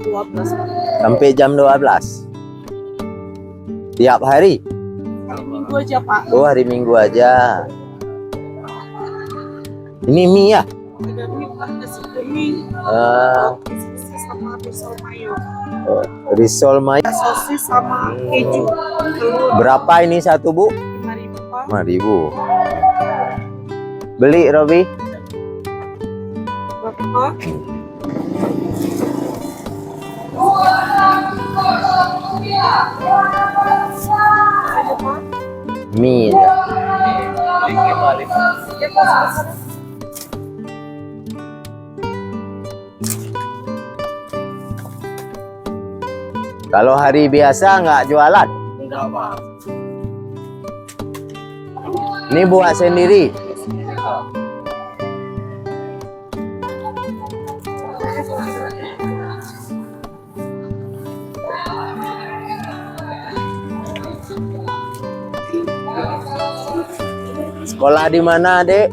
12. Sampai jam 12. Tiap hari? Hari Minggu aja, Pak. Oh, hari Minggu aja. Ini mie ya? Ada mie, Pak, nasi kuning, sosis sama risol mayo. Risol mayo. Sosis sama keju. Telur Berapa ini satu, Bu? 5.000, Pak. 5.000. Beli, Robi? Berapa? Ada, Pak. Mie aja. Ya, Pak. Kalau hari biasa nggak jualan? Enggak, Pak. Ini buat sendiri? Sekolah di mana, Dek?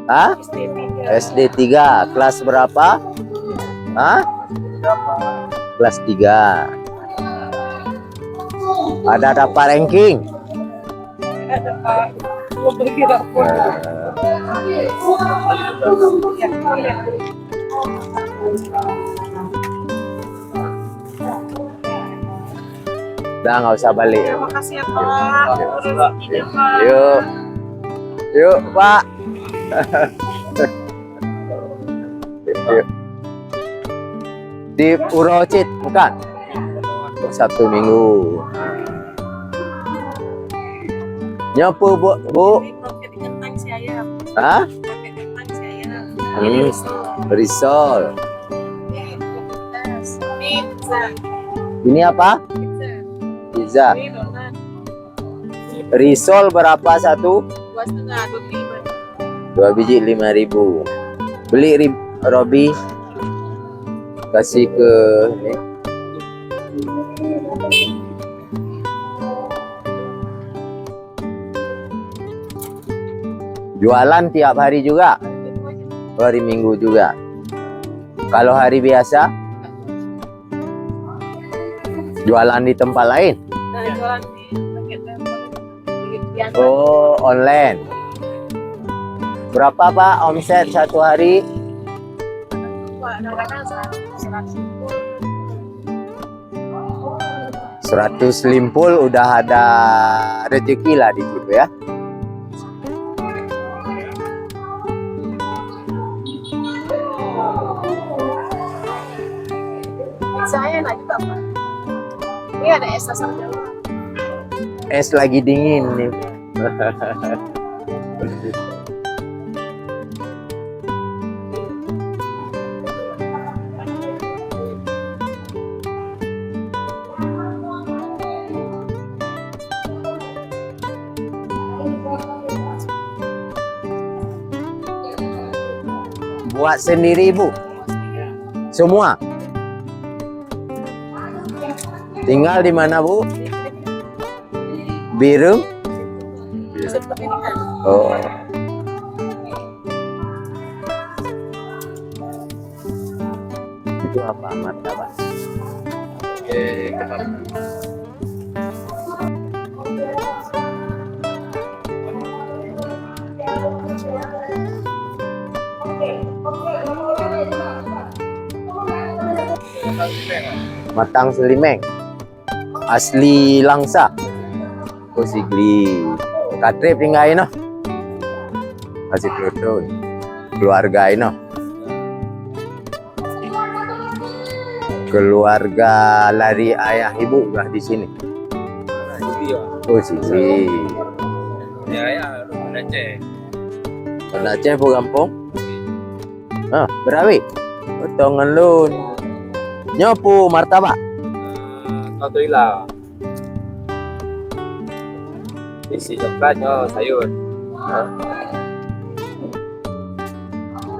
Hah? SD 3. Kelas berapa? Hah? Kelas 3. Ada dapat ranking? Ada, Pak. Mau bagi rapor. Udah nggak usah balik. Terima kasih ya, Pak. Rezekinya, Pak. Yuk, yuk Pak. Yuk. Di Urocit bukan? Sabtu Minggu. Nyapu bu? Ini kroket kentang si ayam. Hah? Kroket kentang si ayam. Risol. Ini pedas. Ini pizza. Ini apa? Pizza. Pizza. Ini donat. Risol berapa satu? 2,5. 2 biji 5.000. Beli Robi. Kasih ke ini. Jualan tiap hari juga? Hari Minggu juga. Kalau hari biasa? Jualan di tempat lain? Nah, jualan di paket di Oh, online. Berapa Pak omset satu hari? kadang-kadang 100 limpul udah ada rezeki lah di situ ya. saya enak juga, Pak. Ini ada es asam jawa. Es lagi dingin nih. Buat sendiri, Bu? Semua? Tinggal di mana, Bu? Biru? Oh. Itu apa? Martabak. Oke, Matang Selimeng. Asli Langsa. Oh, Sigli. Katrip tinggal ini. Masih kerudung. Keluarga ini. Keluarga lari ayah ibu lah di sini. Oh, Sigli. Ya, Aceh. Aceh po kampung. Ah, berawi. Potongan lun. Nyopo martabak. Alhamdulillah. Isi coklat, sayur.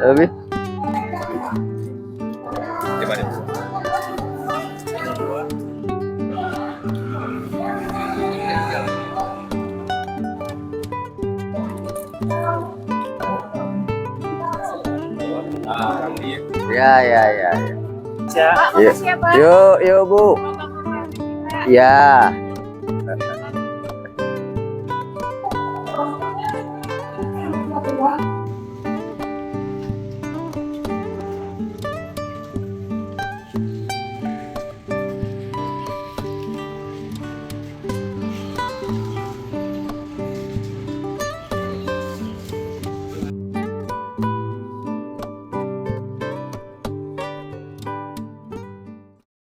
Tapi Gimana? ya. aja. Pak, Yuk, makasih ya, Pak. yuk, yuk Bu. Ya. Pak.